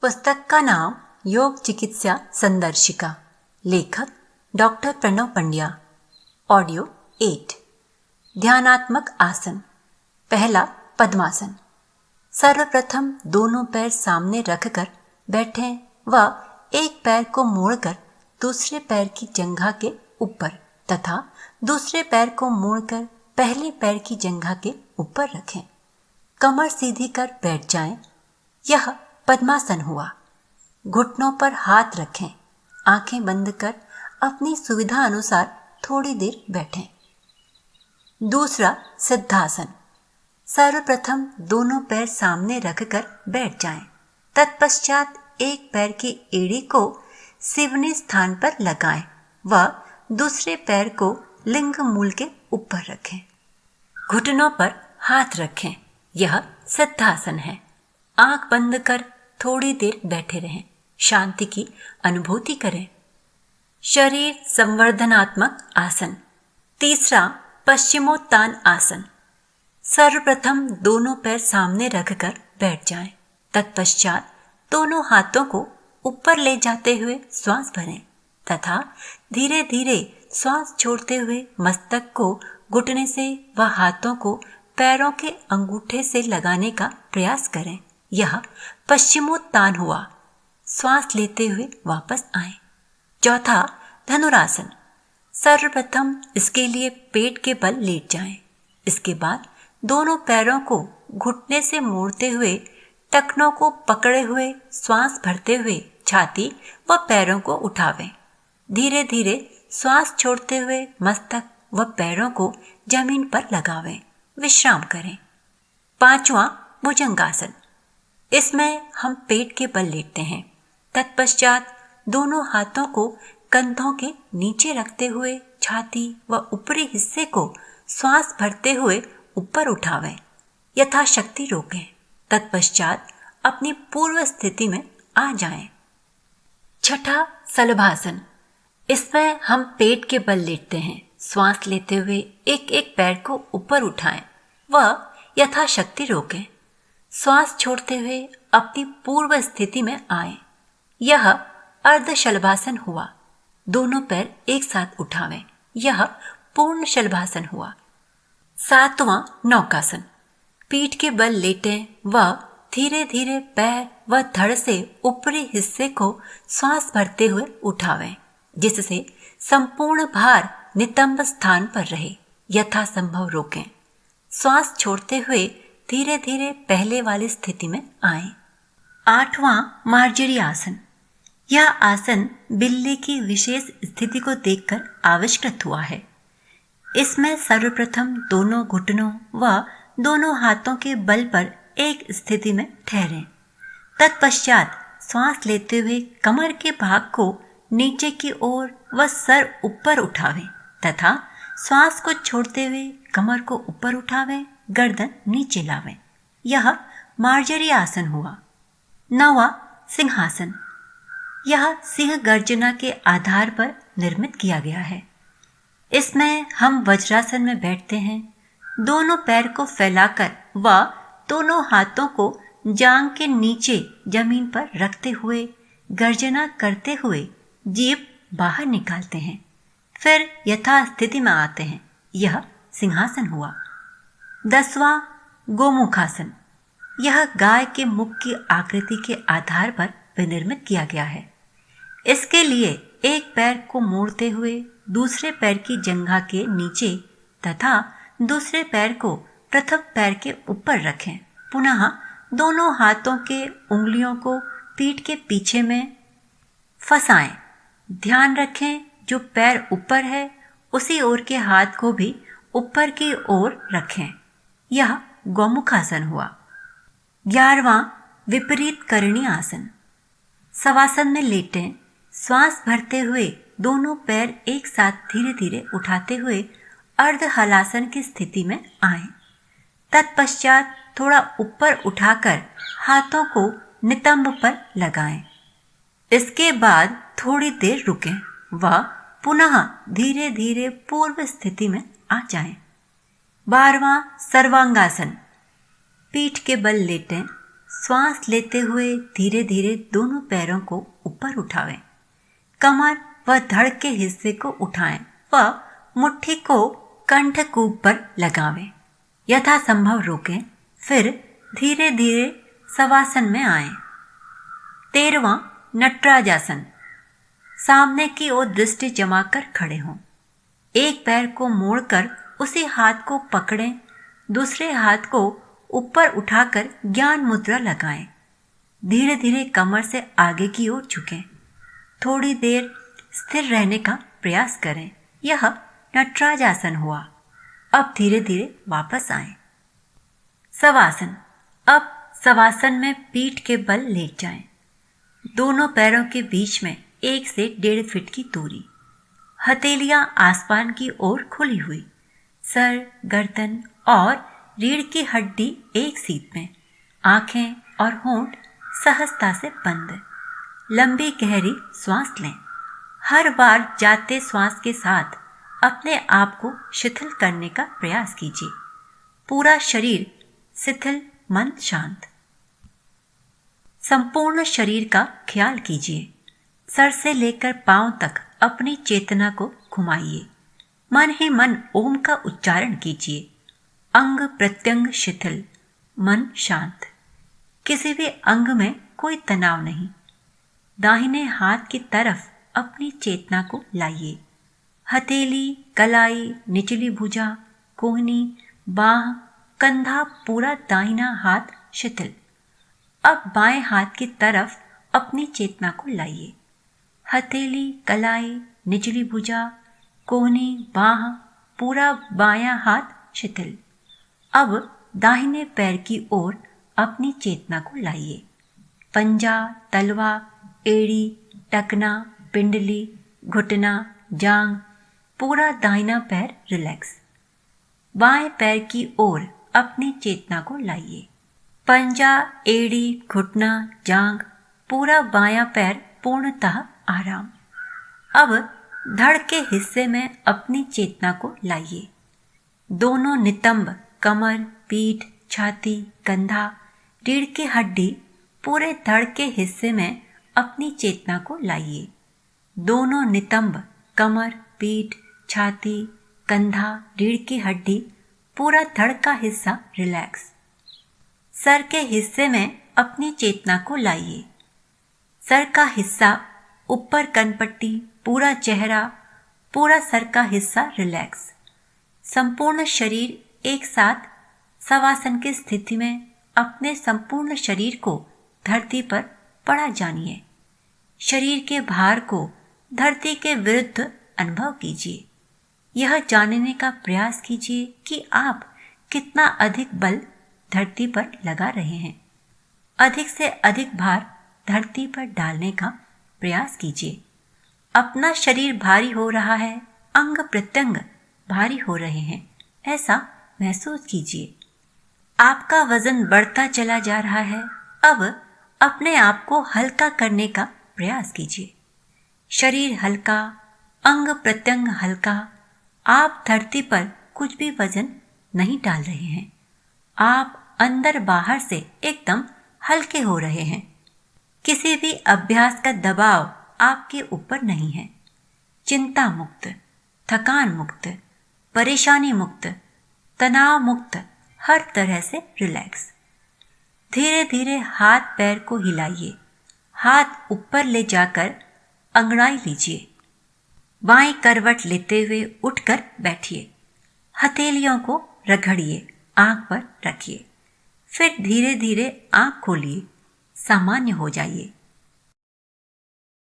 पुस्तक का नाम योग चिकित्सा संदर्शिका। लेखक डॉक्टर प्रणव पंड्या। ऑडियो 8। ध्यानात्मक आसन। पहला पद्मासन। सर्वप्रथम दोनों पैर सामने रखकर बैठें व एक पैर को मोड़कर दूसरे पैर की जंघा के ऊपर तथा दूसरे पैर को मोड़कर पहले पैर की जंघा के ऊपर रखें। कमर सीधी कर बैठ जाएं। यह पद्मासन हुआ। घुटनों पर हाथ रखें। आंखें बंद कर अपनी सुविधा अनुसार थोड़ी देर बैठें। दूसरा सिद्धासन। सर्वप्रथम दोनों पैर सामने रखकर बैठ जाएं। तत्पश्चात एक पैर की एड़ी को सिवनी स्थान पर लगाएं व दूसरे पैर को लिंग मूल के ऊपर रखें। घुटनों पर हाथ रखें। यह सिद्धासन है। आंख बंद कर थोड़ी देर बैठे रहें। शांति की अनुभूति करें। शरीर संवर्धनात्मक आसन। तीसरा पश्चिमोत्तान आसन। सर्वप्रथम दोनों पैर सामने रखकर बैठ जाएं। तत्पश्चात दोनों हाथों को ऊपर ले जाते हुए श्वास भरें तथा धीरे धीरे श्वास छोड़ते हुए मस्तक को घुटने से व हाथों को पैरों के अंगूठे से लगाने का प्रयास करें। यह पश्चिमोत्तान हुआ। श्वास लेते हुए वापस आए। चौथा धनुरासन। सर्वप्रथम इसके लिए पेट के बल लेट जाएं। इसके बाद दोनों पैरों को घुटने से मोड़ते हुए टखनों को पकड़े हुए श्वास भरते हुए छाती व पैरों को उठावें। धीरे धीरे श्वास छोड़ते हुए मस्तक व पैरों को जमीन पर लगावें। विश्राम करें। पांचवा भुजंगासन। इसमें हम पेट के बल लेटते हैं। तत्पश्चात दोनों हाथों को कंधों के नीचे रखते हुए छाती व ऊपरी हिस्से को श्वास भरते हुए ऊपर उठावें। यथाशक्ति रोकें। तत्पश्चात अपनी पूर्व स्थिति में आ जाएं। छठा शलभासन। इसमें हम पेट के बल लेटते हैं। श्वास लेते हुए एक एक पैर को ऊपर उठाएं व यथाशक्ति रोकें। श्वास छोड़ते हुए अपनी पूर्व स्थिति में आए। यह अर्ध शलभासन हुआ। दोनों पैर एक साथ उठावें। यह पूर्ण शलभासन हुआ। सातवां नौकासन। पीठ के बल लेटें व धीरे धीरे पैर व धड़ से ऊपरी हिस्से को श्वास भरते हुए उठावें, जिससे संपूर्ण भार नितंब स्थान पर रहे। यथासंभव रोकें। श्वास छोड़ते हुए धीरे धीरे पहले वाली स्थिति में आए। आठवां मार्जरी आसन। यह आसन बिल्ली की विशेष स्थिति को देखकर आविष्कृत हुआ है। इसमें सर्वप्रथम दोनों घुटनों व दोनों हाथों के बल पर एक स्थिति में ठहरें। तत्पश्चात श्वास लेते हुए कमर के भाग को नीचे की ओर व सर ऊपर उठावें तथा श्वास को छोड़ते हुए कमर को ऊपर उठावें, गर्दन नीचे लावें। यह मार्जरी आसन हुआ। नौवां सिंहासन। यह सिंह गर्जना के आधार पर निर्मित किया गया है। इसमें हम वज्रासन में बैठते हैं। दोनों पैर को फैलाकर व दोनों हाथों को जांघ के नीचे जमीन पर रखते हुए गर्जना करते हुए जीभ बाहर निकालते हैं। फिर यथास्थिति में आते हैं। यह सिंहासन हुआ। 10वां गोमुखासन। यह गाय के मुख की आकृति के आधार पर विनिर्मित किया गया है। इसके लिए एक पैर को मोड़ते हुए दूसरे पैर की जंघा के नीचे तथा दूसरे पैर को प्रथम पैर के ऊपर रखें। पुनः दोनों हाथों के उंगलियों को पीठ के पीछे में फंसाएं। ध्यान रखें, जो पैर ऊपर है उसी ओर के हाथ को भी ऊपर की ओर रखें। यह गौमुखासन हुआ। 11वां विपरीत करणी आसन। शवासन में लेटें। श्वास भरते हुए दोनों पैर एक साथ धीरे धीरे उठाते हुए अर्ध हलासन की स्थिति में आए। तत्पश्चात थोड़ा ऊपर उठाकर हाथों को नितंब पर लगाएं। इसके बाद थोड़ी देर रुकें व पुनः धीरे धीरे पूर्व स्थिति में आ जाएं। 12वां सर्वांगासन। पीठ के बल लेटें। श्वास लेते हुए धीरे धीरे दोनों पैरों को ऊपर उठावें। कमर व धड़ के हिस्से को उठाएं व मुट्ठी को कंठकूप पर लगावें। यथासंभव रोकें, फिर धीरे धीरे शवासन में आएं। 13वां नटराजासन। सामने की ओर दृष्टि जमाकर खड़े हों। एक पैर को मोड़कर उसी हाथ को पकड़ें, दूसरे हाथ को ऊपर उठाकर ज्ञान मुद्रा लगाएं। धीरे धीरे कमर से आगे की ओर झुकें। थोड़ी देर स्थिर रहने का प्रयास करें। यह नटराजासन हुआ। अब धीरे धीरे वापस आएं। शवासन। अब शवासन में पीठ के बल लेट जाएं। दोनों पैरों के बीच में 1 से 1.5 फीट की दूरी। हथेलियां आसमान की ओर खुली हुई। सर, गर्दन और रीढ़ की हड्डी एक सीध में। आंखें और होंठ सहजता से बंद। लंबी गहरी श्वास लें। हर बार जाते श्वास के साथ अपने आप को शिथिल करने का प्रयास कीजिए। पूरा शरीर शिथिल, मन शांत। संपूर्ण शरीर का ख्याल कीजिए। सर से लेकर पांव तक अपनी चेतना को घुमाइए। मन ही मन ओम का उच्चारण कीजिए। अंग प्रत्यंग शिथिल, मन शांत। किसी भी अंग में कोई तनाव नहीं। दाहिने हाथ की तरफ अपनी चेतना को लाइए। हथेली, कलाई, निचली भुजा, कोहनी, बाह, कंधा, पूरा दाहिना हाथ शिथिल। अब बाएं हाथ की तरफ अपनी चेतना को लाइए। हथेली, कलाई, निचली भुजा, कोहनी, बाह, पूरा बायां हाथ शिथिल। अब दाहिने पैर की ओर अपनी चेतना को लाइए। पंजा, तलवा, एड़ी, टकना, पिंडली, घुटना, जांग, पूरा दाहिना पैर रिलैक्स। बाएं पैर की ओर अपनी चेतना को लाइए। पंजा, एड़ी, घुटना, जांग, पूरा बायां पैर पूर्णतः आराम। अब धड़ के हिस्से में अपनी चेतना को लाइए। दोनों नितंब, कमर, पीठ, छाती, कंधा, रीढ़ की हड्डी, पूरे धड़ के हिस्से में अपनी चेतना को लाइए। दोनों नितंब, कमर, पीठ, छाती, कंधा, रीढ़ की हड्डी, पूरा धड़ का हिस्सा रिलैक्स। सर के हिस्से में अपनी चेतना को लाइए। सर का हिस्सा, ऊपर कनपट्टी, पूरा चेहरा, पूरा सर का हिस्सा रिलैक्स। संपूर्ण शरीर एक साथ शवासन की स्थिति में अपने संपूर्ण शरीर को धरती पर पड़ा जानिए। शरीर के भार को धरती के विरुद्ध अनुभव कीजिए। यह जानने का प्रयास कीजिए कि आप कितना अधिक बल धरती पर लगा रहे हैं। अधिक से अधिक भार धरती पर डालने का प्रयास कीजिए। अपना शरीर भारी हो रहा है, अंग प्रत्यंग भारी हो रहे हैं, ऐसा महसूस कीजिए। आपका वजन बढ़ता चला जा रहा है। अब अपने आप को हल्का करने का प्रयास कीजिए। शरीर हल्का, अंग प्रत्यंग हल्का। आप धरती पर कुछ भी वजन नहीं डाल रहे हैं। आप अंदर बाहर से एकदम हल्के हो रहे हैं। किसी भी अभ्यास का दबाव आपके ऊपर नहीं है। चिंता मुक्त, थकान मुक्त, परेशानी मुक्त, तनाव मुक्त, हर तरह से रिलैक्स। धीरे धीरे हाथ पैर को हिलाइए। हाथ ऊपर ले जाकर अंगड़ाई लीजिए। बाईं करवट लेते हुए उठकर बैठिए। हथेलियों को रगड़िए, आंख पर रखिए। फिर धीरे धीरे आंख खोलिए, सामान्य हो जाइए।